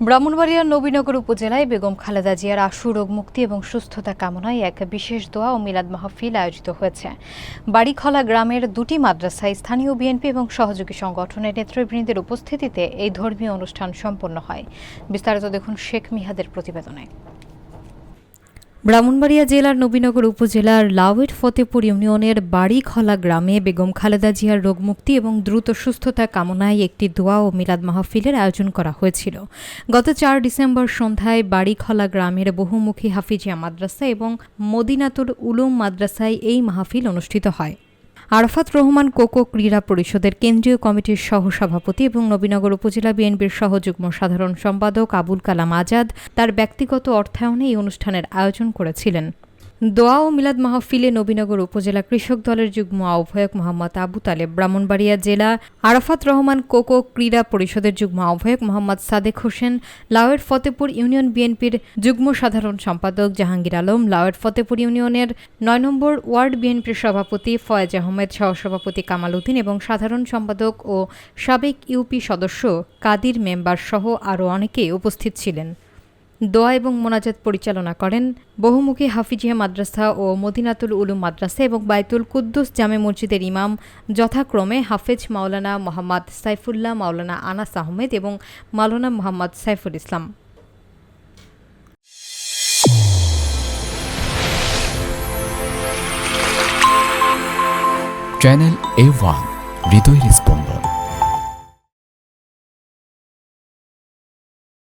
ব্রাহ্মণবাড়িয়ার নবীনগর উপজেলায় বেগম খালেদা জিয়ার আশু রোগ মুক্তি এবং সুস্থতা কামনায় এক বিশেষ দোয়া ও মিলাদ মাহফিল আয়োজিত হয়েছে। বাড়িখলা গ্রামের দুটি মাদ্রাসায় স্থানীয় বিএনপি এবং সহযোগী সংগঠনের নেতৃবৃন্দের উপস্থিতিতে এই ধর্মীয় অনুষ্ঠান সম্পন্ন হয়। বিস্তারিত দেখুন শেখ মিহাদের প্রতিবেদনে। ব্রাহ্মণবাড়িয়া জেলার নবীনগর উপজেলার লাউয়েট ফতেপুর ইউনিয়নের বাড়িখলা গ্রামে বেগম খালেদা জিয়ার রোগমুক্তি এবং দ্রুত সুস্থতা কামনায় একটি দোয়া ও মিলাদ মাহফিলের আয়োজন করা হয়েছিল। গত ৪ ডিসেম্বর সন্ধ্যায় বাড়িখলা গ্রামের বহুমুখী হাফিজিয়া মাদ্রাসা এবং মদিনাতুল উলুম মাদ্রাসায় এই মাহফিল অনুষ্ঠিত হয়। আরাফাত রহমান কোকো ক্রীড়া পরিষদের কেন্দ্রীয় কমিটির সহসভাপতি এবং নবীনগর উপজেলা বিএনপির সহযুগ্ম সাধারণ সম্পাদক আবুল কালাম আজাদ তার ব্যক্তিগত অর্থায়নে এই অনুষ্ঠানের আয়োজন করেছিলেন। দোয়া ও মিলাদ মাহফিলে নবীনগর উপজেলা কৃষক দলের যুগ্ম আহ্বায়ক মোহাম্মদ আবু তালেব, ব্রাহ্মণবাড়িয়া জেলা আরাফাত রহমান কোকো ক্রীড়া পরিষদের যুগ্ম আহ্বায়ক মোহাম্মদ সাদেক হোসেন, লাউয়েট ফতেপুর ইউনিয়ন বিএনপির যুগ্ম সাধারণ সম্পাদক জাহাঙ্গীর আলম, লাউয়েট ফতেপুর ইউনিয়নের ৯ নম্বর ওয়ার্ড বিএনপির সভাপতি ফয়েজ আহমেদ, সহসভাপতি কামাল উদ্দিন এবং সাধারণ সম্পাদক ও সাবেক ইউপি সদস্য কাদির মেম্বার সহ আরও অনেকেই উপস্থিত ছিলেন। দোয়া এবং মোনাজাত পরিচালনা করেন বহুমুখী হাফিজিয়া মাদ্রাসা ও মদিনাতুল উলুম মাদ্রাসা এবং বাইতুল কুদ্দুস জামে মসজিদের ইমাম যথাক্রমে হাফেজ মাওলানা মোহাম্মদ সাইফুল্লাহ, মাওলানা আনাস আহমেদ এবং মাওলানা মোহাম্মদ সাইফুল ইসলাম। চ্যানেল A1 হৃদয়ের স্পন্দন।